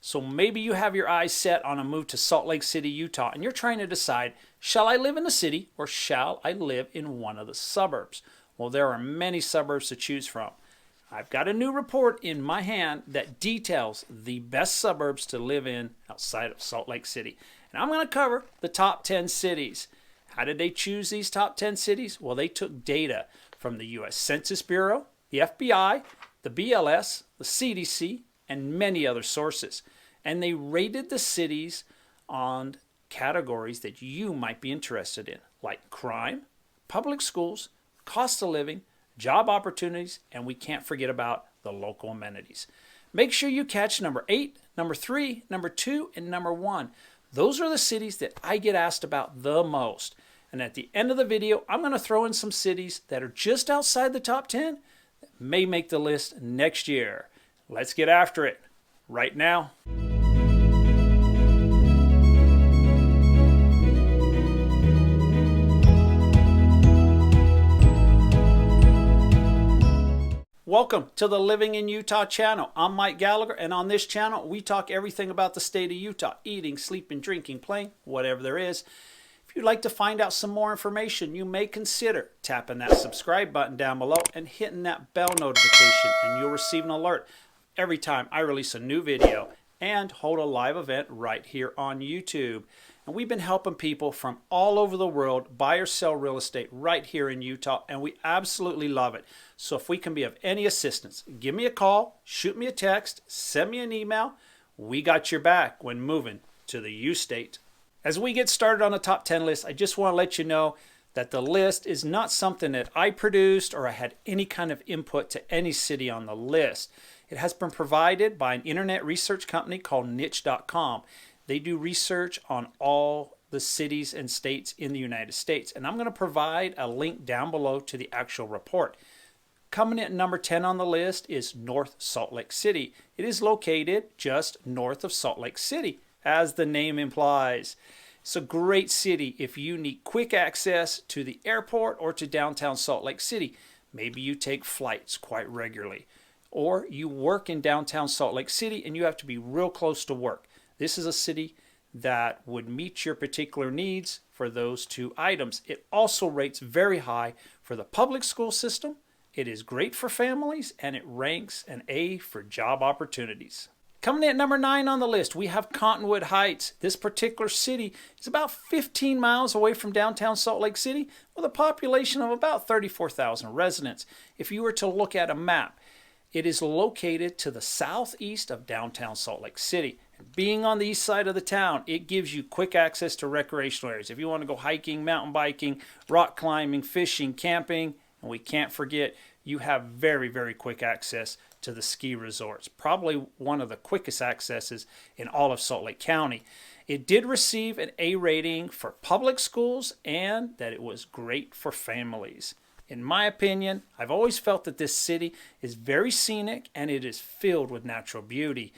So maybe you have your eyes set on a move to Salt Lake City, Utah, and you're trying to decide, shall I live in the city or shall I live in one of the suburbs? Well, there are many suburbs to choose from. I've got a new report in my hand that details the best suburbs to live in outside of Salt Lake City. And I'm going to cover the top 10 cities. How did they choose these top 10 cities? Well, they took data from the U.S. Census Bureau, the FBI, the BLS, the CDC, and many other sources. And they rated the cities on categories that you might be interested in, like crime, public schools, cost of living, job opportunities, and we can't forget about the local amenities. Make sure you catch number 8, number 3, number 2, and number 1. Those are the cities that I get asked about the most. And at the end of the video, I'm going to throw in some cities that are just outside the top 10 that may make the list next year. Let's get after it right now. Welcome to the Living in Utah channel. I'm Mike Gallagher, and on this channel, we talk everything about the state of Utah, eating, sleeping, drinking, playing, whatever there is. If you'd like to find out some more information, you may consider tapping that subscribe button down below and hitting that bell notification, and you'll receive an alert every time I release a new video and hold a live event right here on YouTube. And we've been helping people from all over the world buy or sell real estate right here in Utah, and we absolutely love it. So if we can be of any assistance, give me a call, shoot me a text, send me an email. We got your back when moving to the U-State. As we get started on the top 10 list, I just want to let you know that the list is not something that I produced or I had any kind of input to any city on the list. It has been provided by an internet research company called niche.com. They do research on all the cities and states in the United States. And I'm going to provide a link down below to the actual report. Coming in at number 10 on the list is North Salt Lake City. It is located just north of Salt Lake City, as the name implies. It's a great city if you need quick access to the airport or to downtown Salt Lake City. Maybe you take flights quite regularly. Or you work in downtown Salt Lake City and you have to be real close to work. This is a city that would meet your particular needs for those two items. It also rates very high for the public school system. It is great for families, and it ranks an A for job opportunities. Coming in at number 9 on the list, we have Cottonwood Heights. This particular city is about 15 miles away from downtown Salt Lake City with a population of about 34,000 residents. If you were to look at a map, it is located to the southeast of downtown Salt Lake City. And being on the east side of the town, it gives you quick access to recreational areas. If you want to go hiking, mountain biking, rock climbing, fishing, camping, and we can't forget, you have very, very quick access to the ski resorts. Probably one of the quickest accesses in all of Salt Lake County. It did receive an A rating for public schools and that it was great for families. In my opinion, I've always felt that this city is very scenic and it is filled with natural beauty.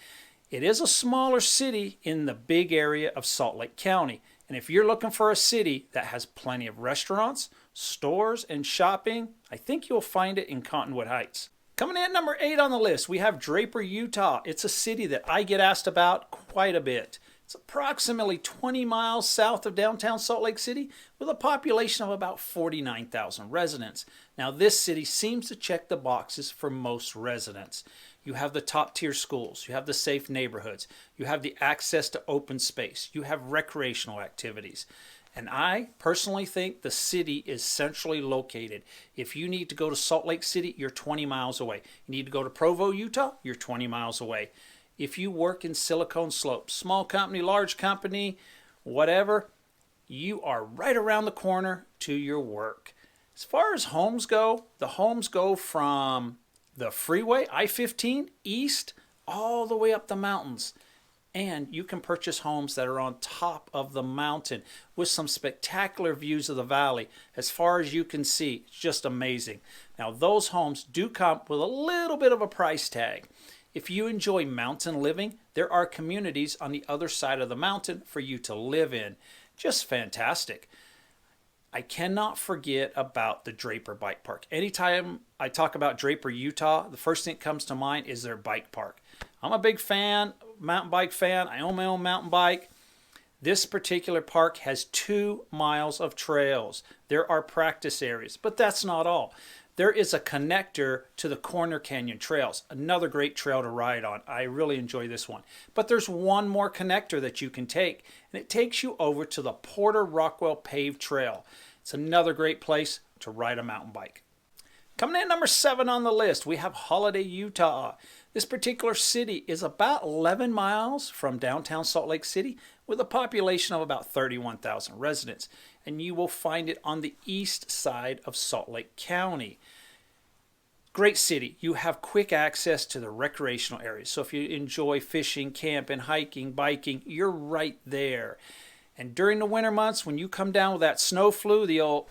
It is a smaller city in the big area of Salt Lake County. And if you're looking for a city that has plenty of restaurants, stores, and shopping, I think you'll find it in Cottonwood Heights. Coming in at number 8 on the list, we have Draper, Utah. It's a city that I get asked about quite a bit. It's approximately 20 miles south of downtown Salt Lake City with a population of about 49,000 residents. Now, this city seems to check the boxes for most residents. You have the top tier schools, you have the safe neighborhoods, you have the access to open space, you have recreational activities. And I personally think the city is centrally located. If you need to go to Salt Lake City, you're 20 miles away. You need to go to Provo, Utah, you're 20 miles away. If you work in Silicon Slopes, small company, large company, whatever, you are right around the corner to your work. As far as homes go, the homes go from the freeway, I-15, east, all the way up the mountains. And you can purchase homes that are on top of the mountain with some spectacular views of the valley. As far as you can see, it's just amazing. Now, those homes do come with a little bit of a price tag. If you enjoy mountain living, there are communities on the other side of the mountain for you to live in. Just fantastic. I cannot forget about the Draper Bike Park. Anytime I talk about Draper, Utah, the first thing that comes to mind is their bike park. I'm a big fan. mountain bike fan. I own my own mountain bike. This particular park has 2 miles of trails. There are practice areas, but that's not all. There is a connector to the Corner Canyon Trails, another great trail to ride on. I really enjoy this one. But there's one more connector that you can take, and it takes you over to the Porter Rockwell Paved Trail. It's another great place to ride a mountain bike. Coming in number 7 on the list, we have Holiday, Utah. This particular city is about 11 miles from downtown Salt Lake City with a population of about 31,000 residents. And you will find it on the east side of Salt Lake County. Great city. You have quick access to the recreational areas. So if you enjoy fishing, camping, hiking, biking, you're right there. And during the winter months, when you come down with that snow flu, the old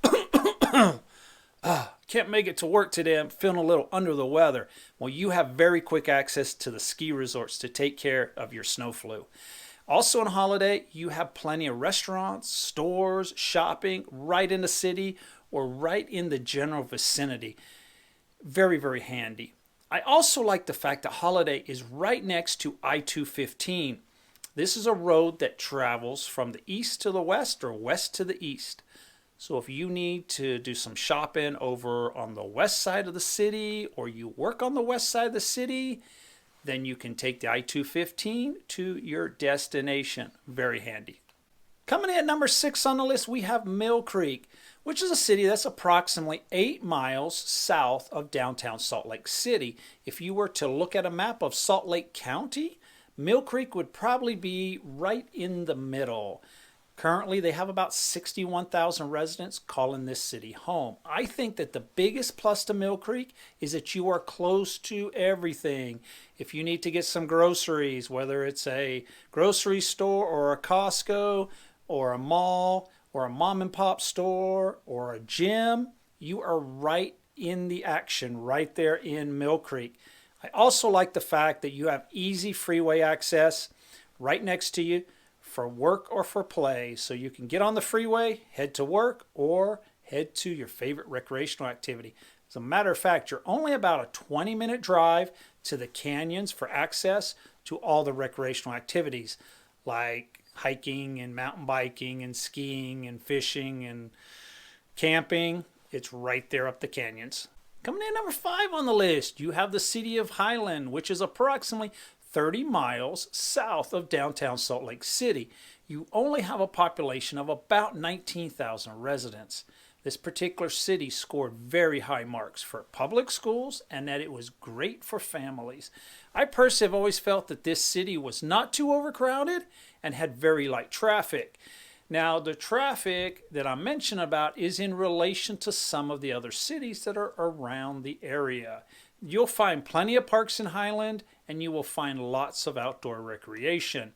can't make it to work today, I'm feeling a little under the weather. Well, you have very quick access to the ski resorts to take care of your snow flu. Also on Holiday, you have plenty of restaurants, stores, shopping right in the city or right in the general vicinity. Very, very handy. I also like the fact that Holiday is right next to I-215. This is a road that travels from the east to the west or west to the east. So if you need to do some shopping over on the west side of the city or you work on the west side of the city, then you can take the I-215 to your destination. Very handy. Coming in at number 6 on the list, we have Mill Creek, which is a city that's approximately 8 miles south of downtown Salt Lake City. If you were to look at a map of Salt Lake County, Mill Creek would probably be right in the middle. Currently, they have about 61,000 residents calling this city home. I think that the biggest plus to Mill Creek is that you are close to everything. If you need to get some groceries, whether it's a grocery store or a Costco or a mall or a mom and pop store or a gym, you are right in the action right there in Mill Creek. I also like the fact that you have easy freeway access right next to you for work or for play. So you can get on the freeway, head to work, or head to your favorite recreational activity. As a matter of fact, you're only about a 20-minute drive to the canyons for access to all the recreational activities like hiking and mountain biking and skiing and fishing and camping. It's right there up the canyons. Coming in number 5 on the list, you have the city of Highland, which is approximately 30 miles south of downtown Salt Lake City. You only have a population of about 19,000 residents. This particular city scored very high marks for public schools and that it was great for families. I personally have always felt that this city was not too overcrowded and had very light traffic. Now, the traffic that I'm mentioning about is in relation to some of the other cities that are around the area. You'll find plenty of parks in Highland, and you will find lots of outdoor recreation.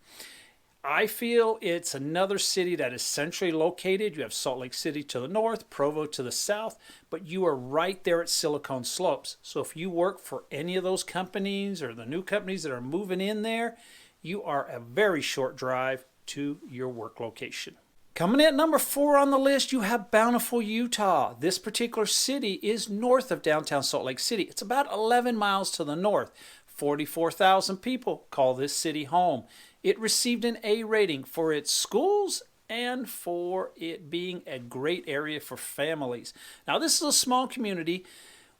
I feel it's another city that is centrally located. You have Salt Lake City to the north, Provo to the south, but you are right there at Silicon Slopes. So if you work for any of those companies or the new companies that are moving in there, you are a very short drive to your work location. Coming in at number 4 on the list, you have Bountiful, Utah. This particular city is north of downtown Salt Lake City. It's about 11 miles to the north. 44,000 people call this city home. It received an A rating for its schools and for it being a great area for families. Now, this is a small community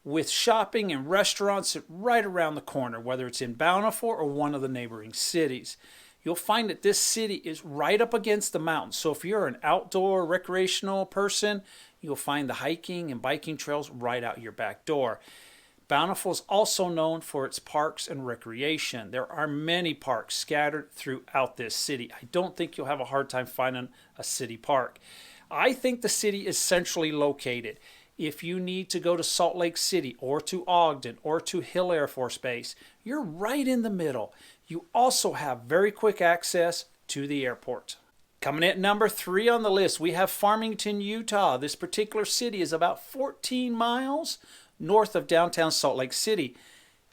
with shopping and restaurants right around the corner, whether it's in Bountiful or one of the neighboring cities. You'll find that this city is right up against the mountains. So if you're an outdoor recreational person, you'll find the hiking and biking trails right out your back door. Bountiful is also known for its parks and recreation. There are many parks scattered throughout this city. I don't think you'll have a hard time finding a city park. I think the city is centrally located. If you need to go to Salt Lake City or to Ogden or to Hill Air Force Base, you're right in the middle. You also have very quick access to the airport. Coming in at number 3 on the list, we have Farmington, Utah. This particular city is about 14 miles north of downtown Salt Lake City.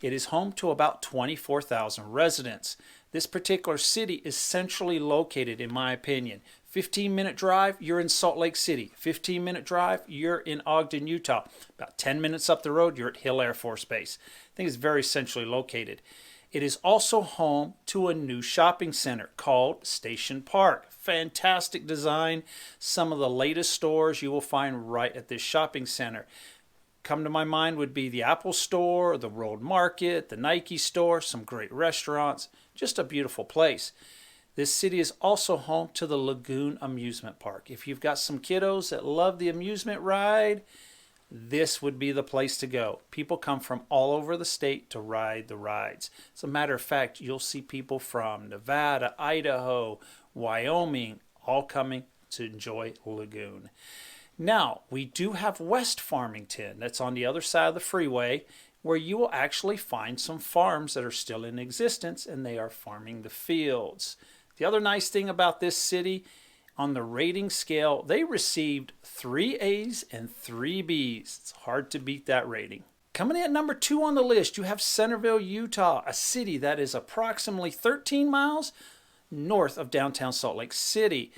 It is home to about 24,000 residents. This particular city is centrally located, in my opinion. 15-minute drive, you're in Salt Lake City. 15-minute drive, you're in Ogden, Utah. About 10 minutes up the road, you're at Hill Air Force Base. I think it's very centrally located. It is also home to a new shopping center called Station Park. Fantastic design. Some of the latest stores you will find right at this shopping center. Come to my mind would be the Apple Store, the World Market, the Nike Store, some great restaurants. Just a beautiful place. This city is also home to the Lagoon Amusement Park. If you've got some kiddos that love the amusement ride, this would be the place to go. People come from all over the state to ride the rides. As a matter of fact, you'll see people from Nevada, Idaho, Wyoming, all coming to enjoy Lagoon. Now, we do have West Farmington. That's on the other side of the freeway, where you will actually find some farms that are still in existence, and they are farming the fields. The other nice thing about this city, on the rating scale, they received 3 A's and 3 B's. It's hard to beat that rating. Coming in at number 2 on the list, you have Centerville, Utah, a city that is approximately 13 miles north of downtown Salt Lake City.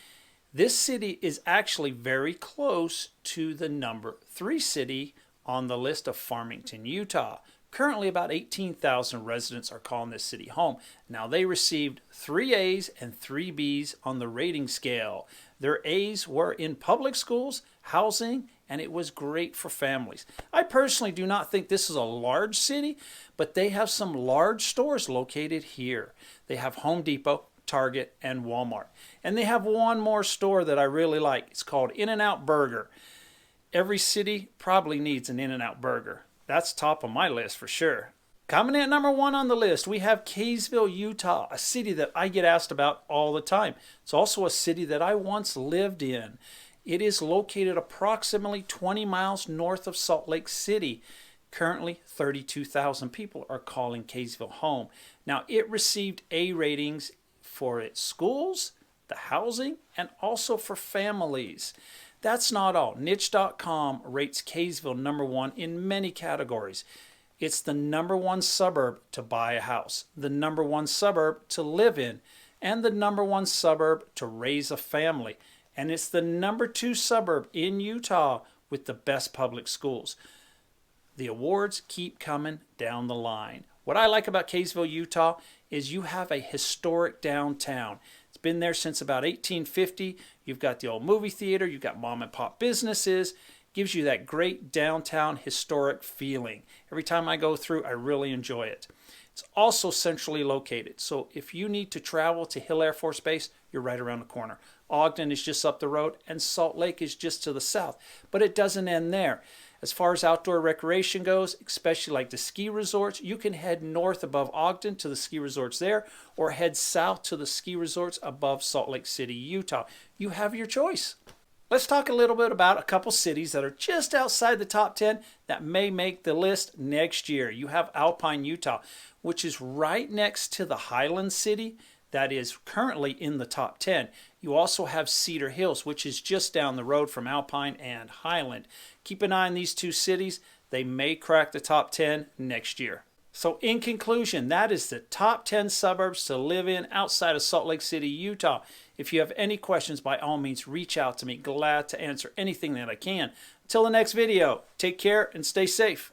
This city is actually very close to the number 3 city on the list of Farmington, Utah. Currently, about 18,000 residents are calling this city home. Now, they received 3 A's and 3 B's on the rating scale. Their A's were in public schools, housing, and it was great for families. I personally do not think this is a large city, but they have some large stores located here. They have Home Depot, Target, and Walmart. And they have one more store that I really like. It's called In-N-Out Burger. Every city probably needs an In-N-Out Burger. That's top of my list for sure. Coming in at number 1 on the list, we have Kaysville, Utah, a city that I get asked about all the time. It's also a city that I once lived in. It is located approximately 20 miles north of Salt Lake City. Currently, 32,000 people are calling Kaysville home. Now, it received A ratings for its schools, the housing, and also for families. That's not all. Niche.com rates Kaysville number 1 in many categories. It's the number 1 suburb to buy a house, the number 1 suburb to live in, and the number 1 suburb to raise a family. And it's the number 2 suburb in Utah with the best public schools. The awards keep coming down the line. What I like about Kaysville, Utah, is you have a historic downtown. It's been there since about 1850. You've got the old movie theater. You've got mom and pop businesses. Gives you that great downtown historic feeling. Every time I go through, I really enjoy it. It's also centrally located. So if you need to travel to Hill Air Force Base, you're right around the corner. Ogden is just up the road, and Salt Lake is just to the south. But it doesn't end there. As far as outdoor recreation goes, especially like the ski resorts, you can head north above Ogden to the ski resorts there, or head south to the ski resorts above Salt Lake City, Utah. You have your choice. Let's talk a little bit about a couple cities that are just outside the top 10 that may make the list next year. You have Alpine, Utah, which is right next to the Highland city that is currently in the top 10. You also have Cedar Hills, which is just down the road from Alpine and Highland. Keep an eye on these 2 cities. They may crack the top 10 next year. So in conclusion, that is the top 10 suburbs to live in outside of Salt Lake City, Utah. If you have any questions, by all means, reach out to me. Glad to answer anything that I can. Until the next video, take care and stay safe.